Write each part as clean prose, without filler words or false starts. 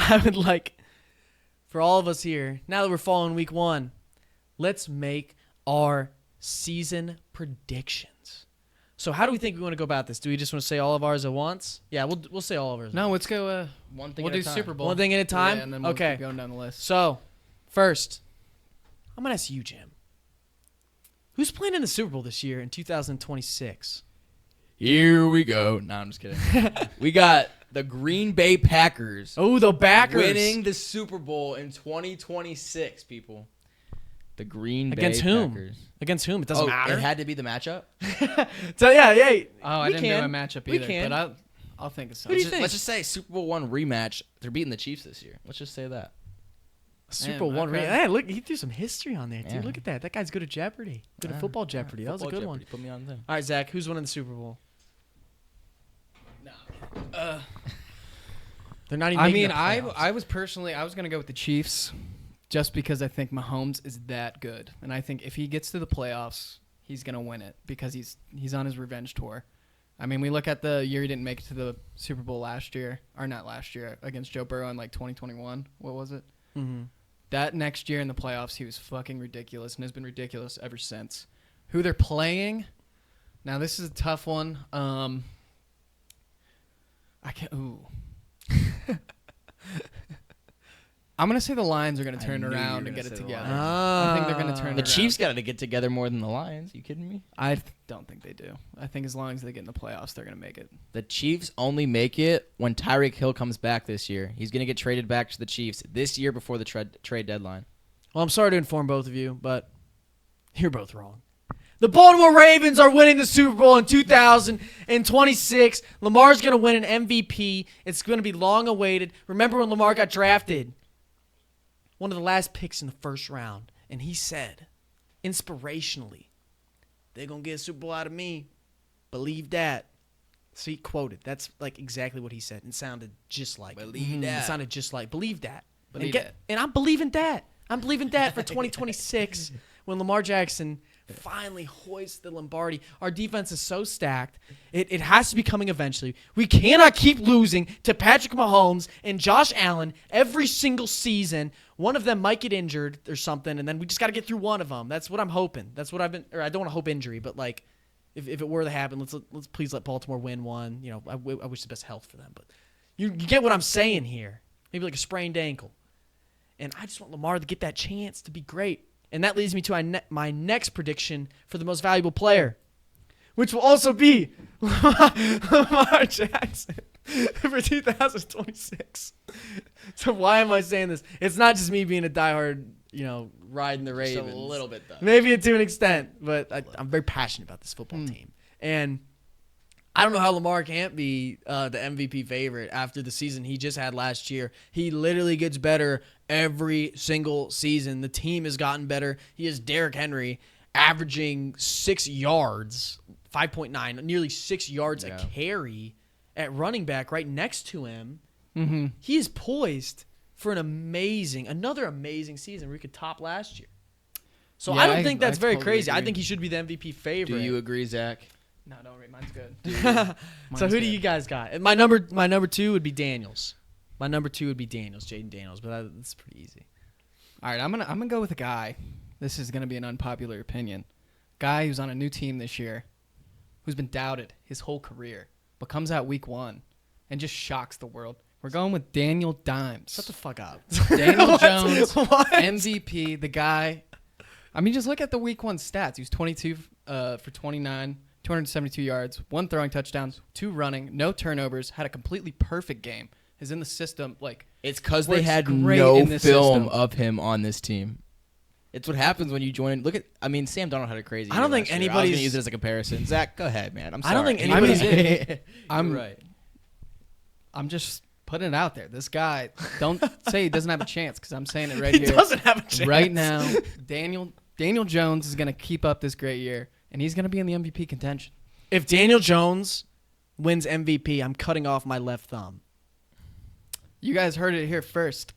I would like for all of us here, now that we're following week 1, let's make our season predictions. So how do we think we want to go about this? Do we just want to say all of ours at once? Yeah, we'll say all of ours. No, let's go. One thing We'll at a do time. Super Bowl. One thing at a time? Yeah, and then we'll Okay. keep going down the list. So, first, I'm going to ask you, Jim. Who's playing in the Super Bowl this year in 2026? Here we go. No, I'm just kidding. We got the Green Bay Packers Oh, the backers. winning the Super Bowl in 2026, people. The Green Against Bay whom? Packers. Against whom? It doesn't matter. It had to be the matchup? So, yeah. Oh, I we didn't can. do a matchup We either. can. But I'll think of Who do something. you think? Let's just say Super Bowl 1 rematch. They're beating the Chiefs this year. Let's just say that. Super Bowl Man, 1 okay. Hey, look, he threw some history on there, dude. Yeah. Look at that. That guy's good at Jeopardy. Good at football Jeopardy. That was a Football good one. Jeopardy. Put me on there. All right, Zach, who's winning the Super Bowl? They're not even I making mean, the I playoffs. was going to go with the Chiefs just because I think Mahomes is that good. And I think if he gets to the playoffs, he's going to win it because he's on his revenge tour. I mean, we look at the year he didn't make it to the Super Bowl last year, or not last year, against Joe Burrow in like 2021. What was it? Mm-hmm. That next year in the playoffs, he was fucking ridiculous and has been ridiculous ever since. Who they're playing? Now, this is a tough one. I can't. Ooh. I'm going to say the Lions are going to turn knew you around were and gonna get it say the together. Lions. I think they're going to turn The it Chiefs around. got to get together more than the Lions. You kidding me? I don't think they do. I think as long as they get in the playoffs, they're going to make it. The Chiefs only make it when Tyreek Hill comes back this year. He's going to get traded back to the Chiefs this year before the trade deadline. Well, I'm sorry to inform both of you, but you're both wrong. The Baltimore Ravens are winning the Super Bowl in 2026. Lamar's going to win an MVP. It's going to be long awaited. Remember when Lamar got drafted? One of the last picks in the first round. And he said, inspirationally, they're going to get a Super Bowl out of me. Believe that. So he quoted. That's like exactly what he said. It sounded just like Believe that. It sounded just like, believe that. Believe and, that. and I'm believing that. I'm believing that for 2026 when Lamar Jackson finally hoists the Lombardi. Our defense is so stacked. It has to be coming eventually. We cannot keep losing to Patrick Mahomes and Josh Allen every single season. One of them might get injured or something, and then we just got to get through one of them. That's what I'm hoping. That's what I've been – or I don't want to hope injury, but, like, if it were to happen, let's please let Baltimore win one. You know, I wish the best health for them. But you get what I'm saying here. Maybe like a sprained ankle. And I just want Lamar to get that chance to be great. And that leads me to my next prediction for the most valuable player, which will also be Lamar Jackson for 2026. So why am I saying this? It's not just me being a diehard, riding the Just Ravens. a little bit, though. Maybe to an extent, but I'm very passionate about this football team. And I don't know how Lamar can't be the MVP favorite after the season he just had last year. He literally gets better every single season. The team has gotten better. He has Derrick Henry averaging 6 yards, 5.9, nearly 6 yards a carry at running back right next to him. Mm-hmm. He is poised for another amazing season where he could top last year. So Yeah, I don't think that's I very totally crazy. I agree. think he should be the MVP favorite. Do you agree, Zach? No, don't read. Mine's good. So Mine's who do good. you guys got? And my number 2 would be Daniels. My number 2 would be Jaden Daniels, but that's pretty easy. All right, I'm gonna go with a guy. This is gonna be an unpopular opinion. Guy who's on a new team this year, who's been doubted his whole career, but comes out week 1 and just shocks the world. We're going with Daniel Dimes. Shut the fuck up. Daniel What? Jones, What? MVP. The guy. I mean, just look at the week 1 stats. He was 22 for 29, 272 yards, 1 throwing touchdown, 2 running, no turnovers. Had a completely perfect game. Is in the system like. It's because they Works had great no in this film system. of him on this team. It's what happens when you join. Sam Darnold had a crazy. I don't year think last year. I was anybody's- gonna use it as a comparison. Zach, go ahead, man. I'm I sorry. don't think You're anybody's- right. I'm You're right. I'm just putting it out there. This guy, don't say he doesn't have a chance because I'm saying it right He here. doesn't have a chance. Right now, Daniel Jones is going to keep up this great year, and he's going to be in the MVP contention. If Daniel Jones wins MVP, I'm cutting off my left thumb. You guys heard it here first.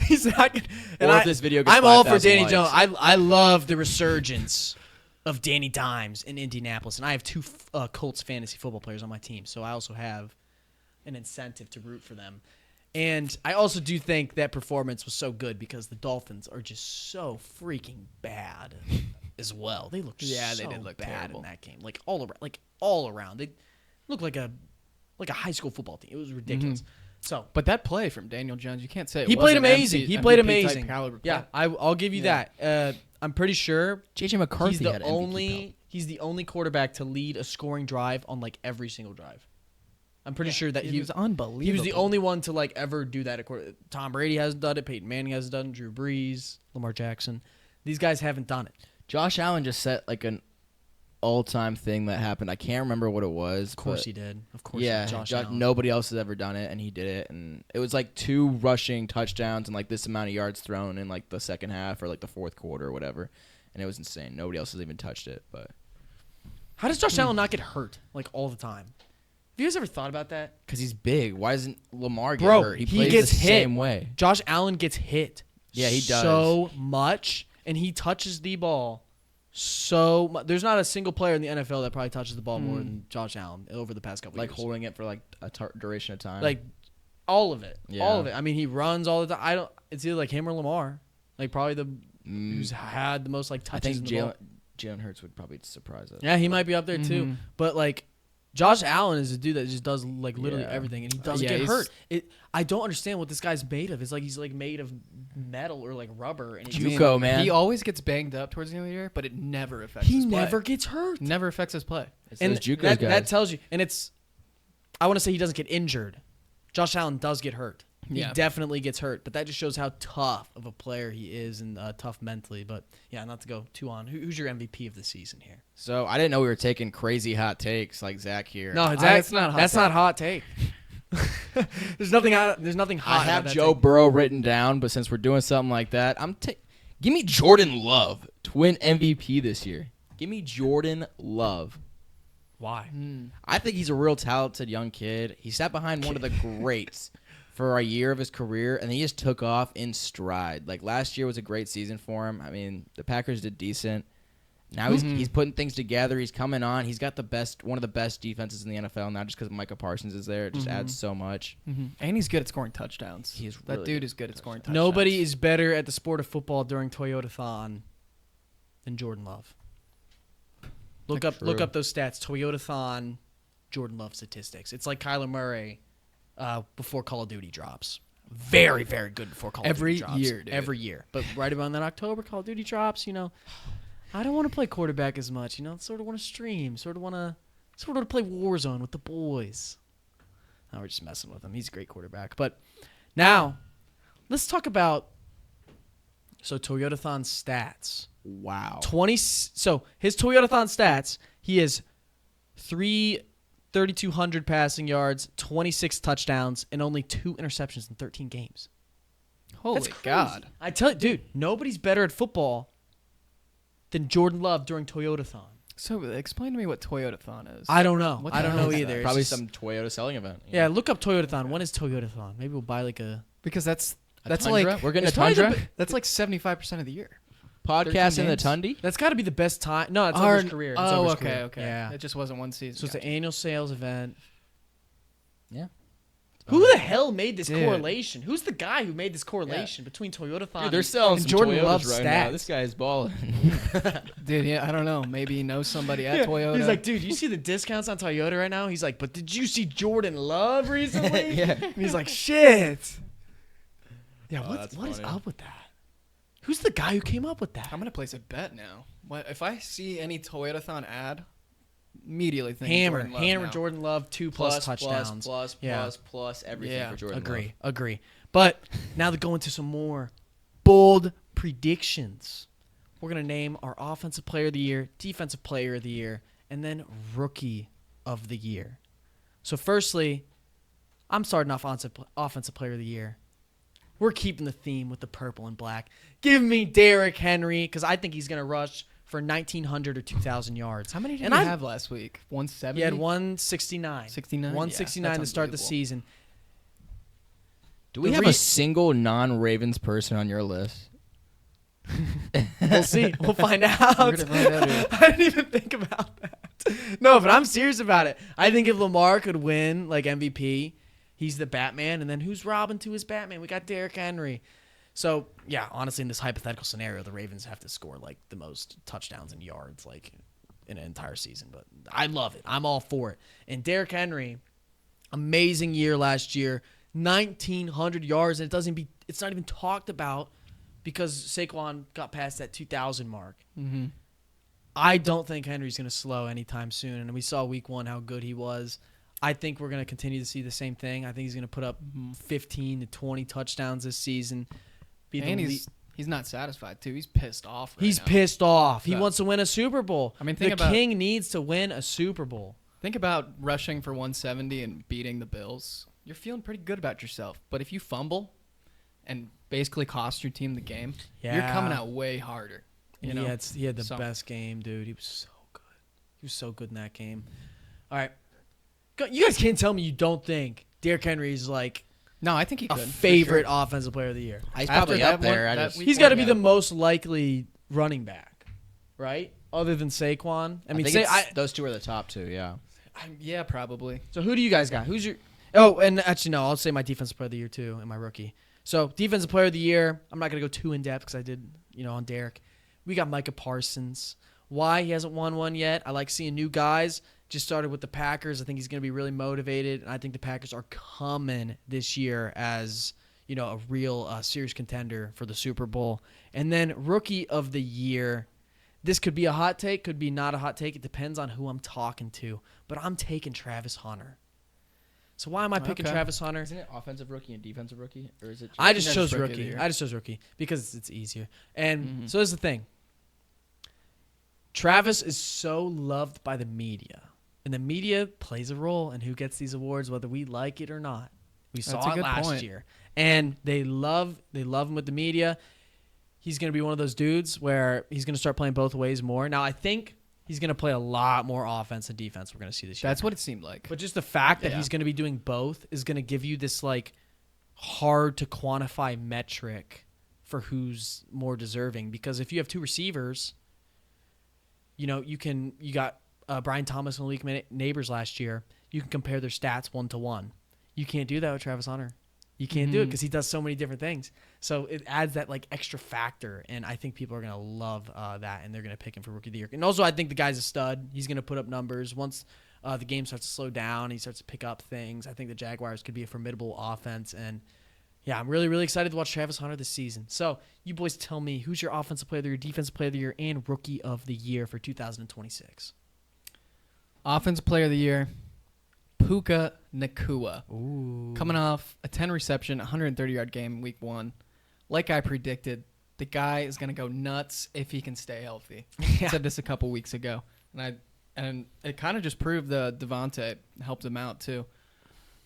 He's not good. And Or if this video gets I'm all for 5,000 Danny likes. Jones. I love the resurgence of Danny Dimes in Indianapolis, and I have 2 Colts fantasy football players on my team, so I also have an incentive to root for them. And I also do think that performance was so good because the Dolphins are just so freaking bad as well. They looked Yeah, they so did look bad terrible. in that game. Like all around. They looked like a high school football team. It was ridiculous. So But that play from Daniel Jones, you can't say it he played wasn't amazing. MVP He played type amazing. caliber play. Yeah, I'll give you that. I'm pretty sure JJ McCarthy he's the had MVP only he's the only quarterback to lead a scoring drive on like every single drive. I'm pretty sure that he was unbelievable. he was the only one to like ever do that. Tom Brady hasn't done it. Peyton Manning hasn't done it. Drew Brees, Lamar Jackson. These guys haven't done it. Josh Allen just set like an all-time thing that happened. I can't remember what it was. Of course but he did. Of course, yeah, Josh Allen. nobody else has ever done it, and he did it. And it was like 2 rushing touchdowns and like this amount of yards thrown in like the second half or like the fourth quarter or whatever. And it was insane. Nobody else has even touched it. But How does Josh Allen not get hurt like all the time? Have you guys ever thought about that? because he's big, why doesn't Lamar get Bro, hurt? he plays gets the hit. same way. Josh Allen gets hit. Yeah, he does. So much, and he touches the ball so much. There's not a single player in the NFL that probably touches the ball more than Josh Allen over the past couple Like years. holding it for like a duration of time. Like all of it. Yeah. All of it. I mean, he runs all the time. It's either like him or Lamar. Like probably the who's had the most like I touches think in the ball. Jalen Hurts would probably surprise us. Yeah, he might be up there too. But like Josh Allen is a dude that just does like literally Yeah. everything, and he doesn't Yeah, get he's- hurt. I don't understand what this guy's made of. It's like he's like made of metal or like rubber, and JUCO, man. He always gets banged up towards the end of the year, but it never affects he his play. never gets hurt. Never affects his play. It's And those JUCO that guys. tells you, and it's. I want to say he doesn't get injured. Josh Allen does get hurt. Yeah. He definitely gets hurt, but that just shows how tough of a player he is and tough mentally. But yeah, not to go too on. Who's your MVP of the season here? So I didn't know we were taking crazy hot takes like Zach here. No, that's not hot That's take. not hot take. There's nothing hot. There's nothing hot. I about have that Joe take. Burrow written down, but since we're doing something like that, give me Jordan Love to win MVP this year. Give me Jordan Love. Why? I think he's a real talented young kid. He sat behind one of the greats for a year of his career, and he just took off in stride. Like last year was a great season for him. I mean, the Packers did decent. Now he's putting things together. He's coming on. He's got one of the best defenses in the NFL now, just because Micah Parsons is there. It just adds so much. And he's good at scoring touchdowns. He's that really dude good is good at scoring touchdowns. Nobody is better at the sport of football during Toyota-thon than Jordan Love. Look True. up those stats. Toyota-thon, Jordan Love statistics. It's like Kyler Murray before Call of Duty drops. Very, very good before Call of Duty drops. Every year, dude. Every year. But right around that October, Call of Duty drops, I don't want to play quarterback as much, Sort of want to stream. Sort of want to play Warzone with the boys. Now we're just messing with him. He's a great quarterback. But now, let's talk about Toyota-thon stats. Wow. So his Toyota-thon stats, he has 3,200 passing yards, 26 touchdowns, and only 2 interceptions in 13 games. Holy That's crazy. God. I tell you, dude, nobody's better at football than Jordan Love during Toyota-thon. So explain to me what Toyota-thon is. I don't know. What I the don't hell know is either. that? It's Probably just- some Toyota selling event. Yeah, look up Toyota-thon. When is Toyota-thon? Maybe we'll buy like a... Because that's Tundra? like We're getting It's a probably the Tundra? that's like 75% of the year. Podcast in the games? Tundi? That's got to be the best time. No, it's over his career. It's over his okay, career. okay. Yeah. It just wasn't one season. So it's an Gotcha. annual sales event. Yeah. Who the hell made this Dude. correlation? Who's the guy who made this correlation between Toyota-thon Dude, they're selling and some Jordan Toyotas Love's right stats? now. This guy's balling. Dude, yeah, I don't know. Maybe he knows somebody at Yeah, Toyota. He's like, dude, you see the discounts on Toyota right now? He's like, but did you see Jordan Love recently? Yeah. And he's like, shit. Yeah, that's what is funny. up with that? Who's the guy who came up with that? I'm gonna place a bet now. What if I see any Toyota-thon ad? Immediately think Hammer Jordan Love 2+ touchdowns. Yeah. plus everything Yeah, for Jordan Agree. But now to go into some more bold predictions. We're going to name our offensive player of the year, defensive player of the year, and then rookie of the year. So firstly, I'm starting off offensive player of the year. We're keeping the theme with the purple and black. Give me Derrick Henry because I think he's going to rush for 1,900 or 2,000 yards. How many did And he I- have last week? 170. He had 169. 69? Yeah, 169 that's to start the unbelievable. season. Do we The have re- a single non-Ravens person on your list? We'll see. We'll find out. We're gonna find out here. I didn't even think about that. No, but I'm serious about it. I think if Lamar could win like MVP, He's the Batman, and then who's Robin to his Batman? We got Derrick Henry. So, yeah, honestly, in this hypothetical scenario, the Ravens have to score, like, the most touchdowns and yards, like, in an entire season. But I love it. I'm all for it. And Derrick Henry, amazing year last year, 1,900 yards, and it's not even talked about because Saquon got past that 2,000 mark. Mm-hmm. I don't think Henry's going to slow anytime soon, and we saw week 1 how good he was. I think we're going to continue to see the same thing. I think he's going to put up 15 to 20 touchdowns this season. And he's not satisfied, too. He's pissed off right He's now. pissed off. He So- wants to win a Super Bowl. I mean, the King needs to win a Super Bowl. Think about rushing for 170 and beating the Bills. You're feeling pretty good about yourself. But if you fumble and basically cost your team the game, you're coming out way harder. You know? He had the best game, dude. He was so good. He was so good in that game. All right. You guys can't tell me you don't think Derrick Henry is like No, I think he a could. for favorite sure. offensive player of the year. He's After probably that up there. one- I that just, week- He's got to be Yeah. the most likely running back, right? Other than Saquon. I mean, think those two are the top two, yeah. Yeah, probably. So who do you guys got? Who's your? Oh, and actually no, I'll say my defensive player of the year too, and my rookie. So defensive player of the year. I'm not gonna go too in depth because I did, on Derek. We got Micah Parsons. Why he hasn't won one yet? I like seeing new guys. Just started with the Packers. I think he's gonna be really motivated, and I think the Packers are coming this year as a real serious contender for the Super Bowl. And then rookie of the year. This could be a hot take, could be not a hot take. It depends on who I'm talking to. But I'm taking Travis Hunter. So why am I picking Okay. Travis Hunter? Isn't it offensive rookie and defensive rookie? Or is it I just That's chose rookie of the rookie. year. I just chose rookie because it's easier. And Mhm. so here's the thing. Travis is so loved by the media. And the media plays a role in who gets these awards, whether we like it or not. We That's saw a it good last point. year. And they love him with the media. He's going to be one of those dudes where he's going to start playing both ways more. Now, I think he's going to play a lot more offense and defense we're going to see this year. That's what it seemed like. But just the fact that Yeah. he's going to be doing both is going to give you this like hard to quantify metric for who's more deserving. Because if you have two receivers, you got Brian Thomas and Malik Neighbors last year. You can compare their stats 1-to-1. You can't do that with Travis Hunter. You can't do it because he does so many different things. So it adds that like extra factor, and I think people are gonna love that, and they're gonna pick him for rookie of the year. And also, I think the guy's a stud. He's gonna put up numbers once the game starts to slow down. He starts to pick up things. I think the Jaguars could be a formidable offense, and yeah, I'm really really excited to watch Travis Hunter this season. So you boys tell me who's your offensive player of the year, defensive player of the year, and rookie of the year for 2026. Offensive player of the year, Puka Nacua. Ooh, Coming off a 10 reception, 130-yard game week 1. Like I predicted, the guy is going to go nuts if he can stay healthy. I said this a couple weeks ago. And it kind of just proved the Devontae helped him out too.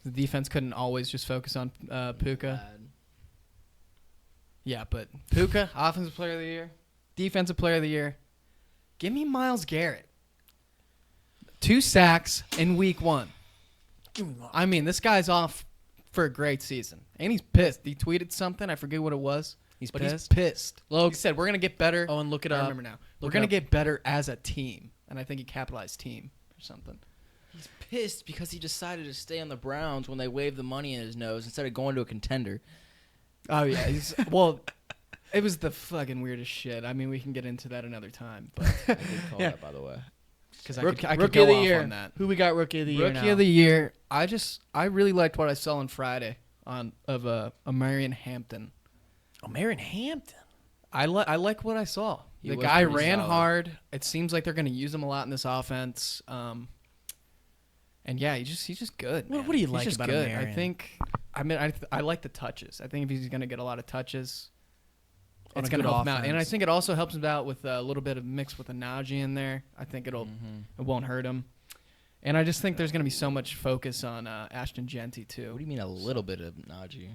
The defense couldn't always just focus on Puka. Yeah, but Puka, offensive player of the year, defensive player of the year. Give me Myles Garrett. 2 sacks in week 1. I mean, this guy's off for a great season. And he's pissed. He tweeted something. I forget what it was. He's but pissed? he's pissed. Logan- He said, we're going to get better. Oh, and look it I up. remember now. We're Look it going to up. get better as a team. And I think he capitalized team or something. He's pissed because he decided to stay on the Browns when they waved the money in his nose instead of going to a contender. Oh, yeah. Well, it was the fucking weirdest shit. I mean, we can get into that another time. But I did call Yeah. that, by the way. because Rookie, I could rookie go of the off year. on that. Who we got rookie of the year Rookie now? of the year. I really liked what I saw on Friday of a Marion Hampton. Oh, Marion Hampton. I like what I saw. He The was guy pretty ran solid. hard. It seems like they're going to use him a lot in this offense. And yeah, he's just good. What man. do you He's like just about good. Marion? I think. I mean, I like the touches. I think if he's going to get a lot of touches, On it's a going to good help him out. And I offense. think it also helps him out with a little bit of mix with a Najee in there. I think it won't hurt him. And I just think there's going to be so much focus on Ashton Genty too. What do you mean a little bit of Najee?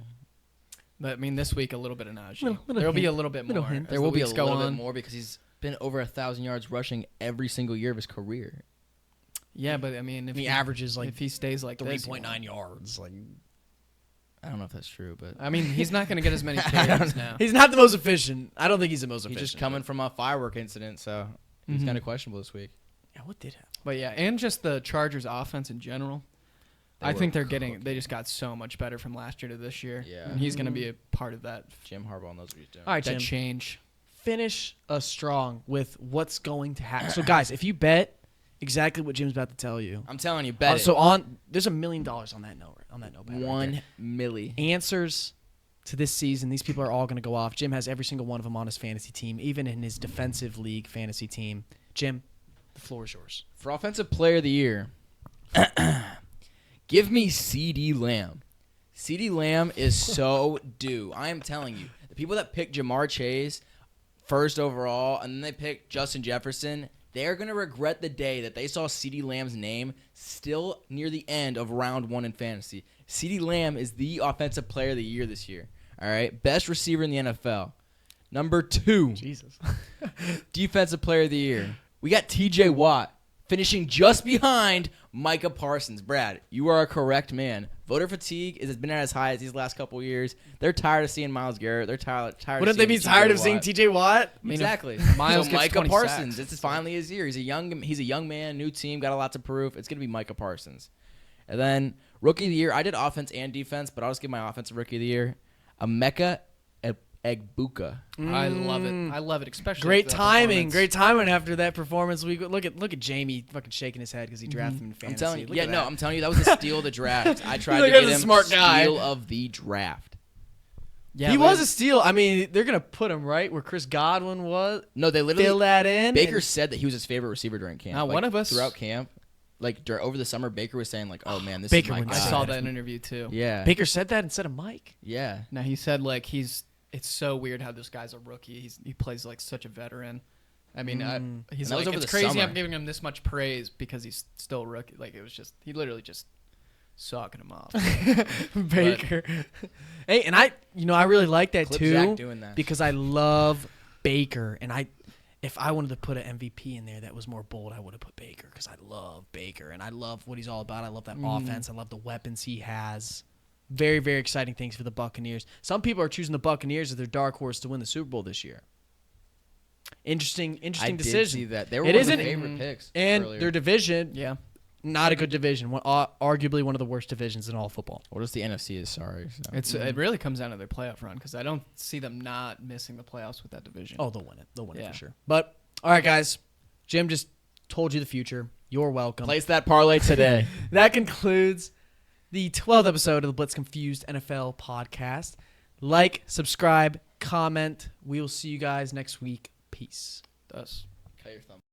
But I mean, this week a little bit of Najee. Little There'll be hint. a little bit Little more. hint. as There the will be a weeks go little bit on. more because he's been over 1,000 yards rushing every single year of his career. Yeah, but I mean, if He he averages like if he stays like this, 3.9 yards. Like I don't know if that's true, but I mean, he's not going to get as many carries now. he's not the most efficient. I don't think he's the most he's efficient. just coming from a firework incident, so he's Mhm. kind of questionable this week. Yeah, what did happen? But yeah, and just the Chargers offense in general. I think were they just got so much better from last year to this year. Yeah. And he's going to be a part of that, Jim Harbaugh knows what he's doing. All right, that Jim. change. Finish us strong with what's going to happen. So, guys, if you bet exactly what Jim's about to tell you. I'm telling you, bet it. So there's $1 million on that note. On that note, bet right 1 there. milli. Answers to this season. These people are all going to go off. Jim has every single one of them on his fantasy team, even in his defensive league fantasy team. Jim, the floor is yours. For Offensive Player of the Year, give me C.D. Lamb. C.D. Lamb is so due. I am telling you. The people that pick Jamar Chase first overall and then they pick Justin Jefferson, they're going to regret the day that they saw C.D. Lamb's name still near the end of round 1 in fantasy. C.D. Lamb is the Offensive Player of the Year this year. All right? Best receiver in the NFL. Number 2, Jesus. Defensive Player of the Year. We got T.J. Watt finishing just behind Micah Parsons. Brad, you are a correct man. Voter fatigue has been at its highest these last couple of years. They're tired of seeing Myles Garrett. They're tired Wouldn't they be tired of seeing T.J. Watt? I mean, Exactly. Miles So gets Micah 20 Parsons. sacks. This is finally his year. He's a young man, new team, got a lot to prove. It's gonna be Micah Parsons. And then Rookie of the Year. I did offense and defense, but I'll just give my offensive Rookie of the Year. Emeka Egbuka. I love it. I love it, especially Great after that timing. performance. Great timing after that performance. We look at Jamie fucking shaking his head because he drafted him in fantasy. I'm telling you. Look Yeah, at no, that. I'm telling you that was a steal of the draft. I tried Look to at get the him smart guy. steal of the draft. Yeah, he but was a steal. I mean, they're gonna put him right where Chris Godwin was. No, they Fill literally. that in. Baker and- said that he was his favorite receiver during camp. Now, one of us- throughout camp, over the summer, Baker was saying like, "Oh man, this Baker is my would guy." I say saw that that in an interview too. Yeah, Baker said that instead of Mike. yeah. Now he said like it's so weird how this guy's a rookie. He plays like such a veteran. I mean, he's And that was like over it's the crazy summer. I'm giving him this much praise because he's still a rookie. Like it was just he literally just sucking him off. Baker. Hey, and I really like that Clip too Zach doing that. because I love Baker, and if I wanted to put an MVP in there that was more bold, I would have put Baker because I love Baker and I love what he's all about. I love that offense. I love the weapons he has. Very, very exciting things for the Buccaneers. Some people are choosing the Buccaneers as their dark horse to win the Super Bowl this year. Interesting I did decision. see that. They were It one of isn't- my favorite picks. And earlier. their division, Yeah. not a good division. Arguably one of the worst divisions in all football. What is the NFC is? Sorry. So. It really comes down to their playoff run because I don't see them not missing the playoffs with that division. Oh, they'll win it. They'll win it Yeah. for sure. But, all right, guys. Jim just told you the future. You're welcome. Place that parlay today. That concludes the 12th episode of the Blitz Confused NFL podcast. Like, subscribe, comment. We will see you guys next week. Peace. Thus. Cut your thumb.